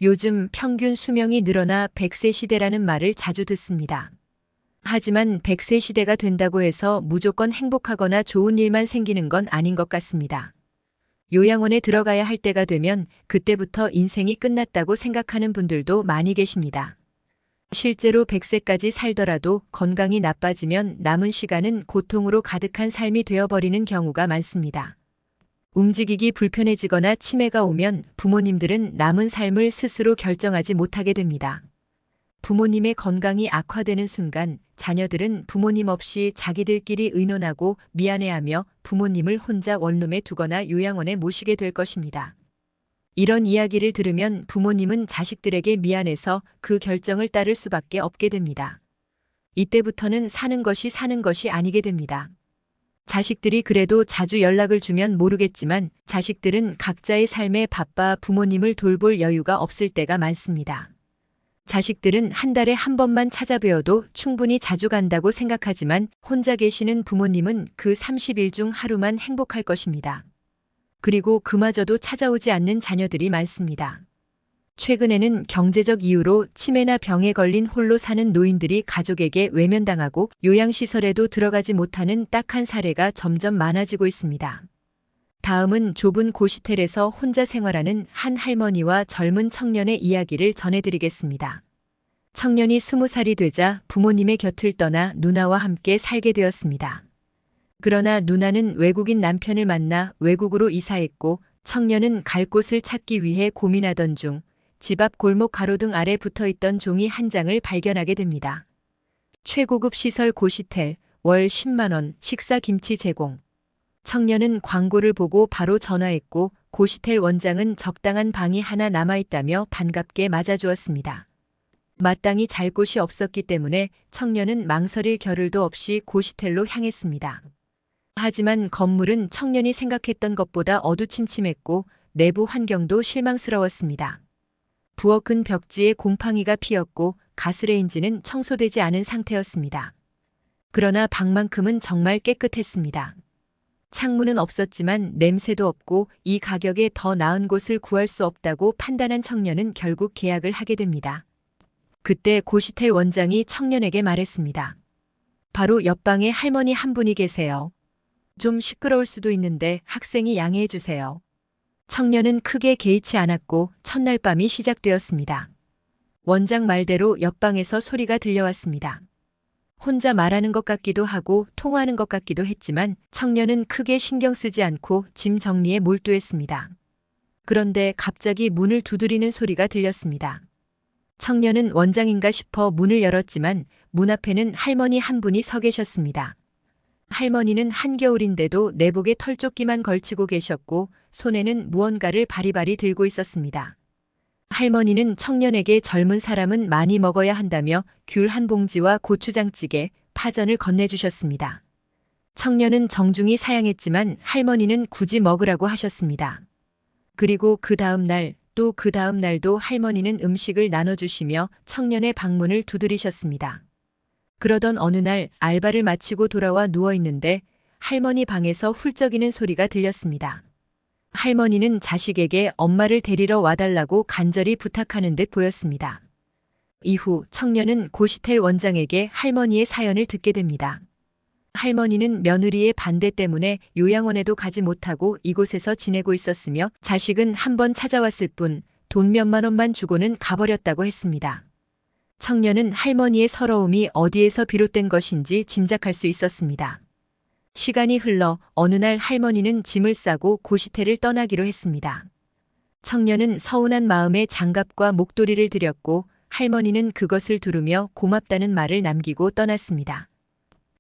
요즘 평균 수명이 늘어나 100세 시대라는 말을 자주 듣습니다. 하지만 100세 시대가 된다고 해서 무조건 행복하거나 좋은 일만 생기는 건 아닌 것 같습니다. 요양원에 들어가야 할 때가 되면 그때부터 인생이 끝났다고 생각하는 분들도 많이 계십니다. 실제로 100세까지 살더라도 건강이 나빠지면 남은 시간은 고통으로 가득한 삶이 되어버리는 경우가 많습니다. 움직이기 불편해지거나 치매가 오면 부모님들은 남은 삶을 스스로 결정하지 못하게 됩니다. 부모님의 건강이 악화되는 순간 자녀들은 부모님 없이 자기들끼리 의논하고 미안해하며 부모님을 혼자 원룸에 두거나 요양원에 모시게 될 것입니다. 이런 이야기를 들으면 부모님은 자식들에게 미안해서 그 결정을 따를 수밖에 없게 됩니다. 이때부터는 사는 것이 아니게 됩니다. 자식들이 그래도 자주 연락을 주면 모르겠지만 자식들은 각자의 삶에 바빠 부모님을 돌볼 여유가 없을 때가 많습니다. 자식들은 한 달에 한 번만 찾아뵈어도 충분히 자주 간다고 생각하지만 혼자 계시는 부모님은 그 30일 중 하루만 행복할 것입니다. 그리고 그마저도 찾아오지 않는 자녀들이 많습니다. 최근에는 경제적 이유로 치매나 병에 걸린 홀로 사는 노인들이 가족에게 외면당하고 요양시설에도 들어가지 못하는 딱한 사례가 점점 많아지고 있습니다. 다음은 좁은 고시텔에서 혼자 생활하는 한 할머니와 젊은 청년의 이야기를 전해드리겠습니다. 청년이 20살이 되자 부모님의 곁을 떠나 누나와 함께 살게 되었습니다. 그러나 누나는 외국인 남편을 만나 외국으로 이사했고 청년은 갈 곳을 찾기 위해 고민하던 중 집 앞 골목 가로등 아래 붙어있던 종이 한 장을 발견하게 됩니다. 최고급 시설 고시텔, 월 10만 원, 식사 김치 제공. 청년은 광고를 보고 바로 전화했고 고시텔 원장은 적당한 방이 하나 남아있다며 반갑게 맞아주었습니다. 마땅히 잘 곳이 없었기 때문에 청년은 망설일 겨를도 없이 고시텔로 향했습니다. 하지만 건물은 청년이 생각했던 것보다 어두침침했고 내부 환경도 실망스러웠습니다. 부엌은 벽지에 곰팡이가 피었고 가스레인지는 청소되지 않은 상태였습니다. 그러나 방만큼은 정말 깨끗했습니다. 창문은 없었지만 냄새도 없고 이 가격에 더 나은 곳을 구할 수 없다고 판단한 청년은 결국 계약을 하게 됩니다. 그때 고시텔 원장이 청년에게 말했습니다. 바로 옆방에 할머니 한 분이 계세요. 좀 시끄러울 수도 있는데 학생이 양해해 주세요. 청년은 크게 개의치 않았고 첫날 밤이 시작되었습니다. 원장 말대로 옆방에서 소리가 들려왔습니다. 혼자 말하는 것 같기도 하고 통화하는 것 같기도 했지만 청년은 크게 신경 쓰지 않고 짐 정리에 몰두했습니다. 그런데 갑자기 문을 두드리는 소리가 들렸습니다. 청년은 원장인가 싶어 문을 열었지만 문 앞에는 할머니 한 분이 서 계셨습니다. 할머니는 한겨울인데도 내복에 털조끼만 걸치고 계셨고 손에는 무언가를 바리바리 들고 있었습니다. 할머니는 청년에게 젊은 사람은 많이 먹어야 한다며 귤 한 봉지와 고추장찌개, 파전을 건네주셨습니다. 청년은 정중히 사양했지만 할머니는 굳이 먹으라고 하셨습니다. 그리고 그 다음 날, 또 그 다음 날도 할머니는 음식을 나눠주시며 청년의 방문을 두드리셨습니다. 그러던 어느 날 알바를 마치고 돌아와 누워있는데 할머니 방에서 훌쩍이는 소리가 들렸습니다. 할머니는 자식에게 엄마를 데리러 와달라고 간절히 부탁하는 듯 보였습니다. 이후 청년은 고시텔 원장에게 할머니의 사연을 듣게 됩니다. 할머니는 며느리의 반대 때문에 요양원에도 가지 못하고 이곳에서 지내고 있었으며 자식은 한 번 찾아왔을 뿐 돈 몇만 원만 주고는 가버렸다고 했습니다. 청년은 할머니의 서러움이 어디에서 비롯된 것인지 짐작할 수 있었습니다. 시간이 흘러 어느 날 할머니는 짐을 싸고 고시텔을 떠나기로 했습니다. 청년은 서운한 마음에 장갑과 목도리를 드렸고 할머니는 그것을 두르며 고맙다는 말을 남기고 떠났습니다.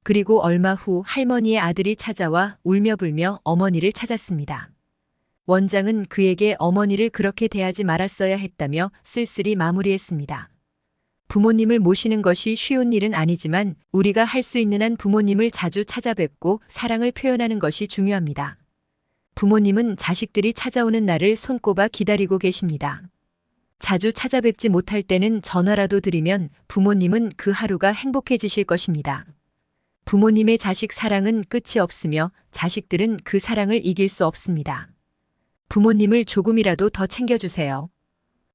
그리고 얼마 후 할머니의 아들이 찾아와 울며불며 어머니를 찾았습니다. 원장은 그에게 어머니를 그렇게 대하지 말았어야 했다며 쓸쓸히 마무리했습니다. 부모님을 모시는 것이 쉬운 일은 아니지만 우리가 할 수 있는 한 부모님을 자주 찾아뵙고 사랑을 표현하는 것이 중요합니다. 부모님은 자식들이 찾아오는 날을 손꼽아 기다리고 계십니다. 자주 찾아뵙지 못할 때는 전화라도 드리면 부모님은 그 하루가 행복해지실 것입니다. 부모님의 자식 사랑은 끝이 없으며 자식들은 그 사랑을 이길 수 없습니다. 부모님을 조금이라도 더 챙겨주세요.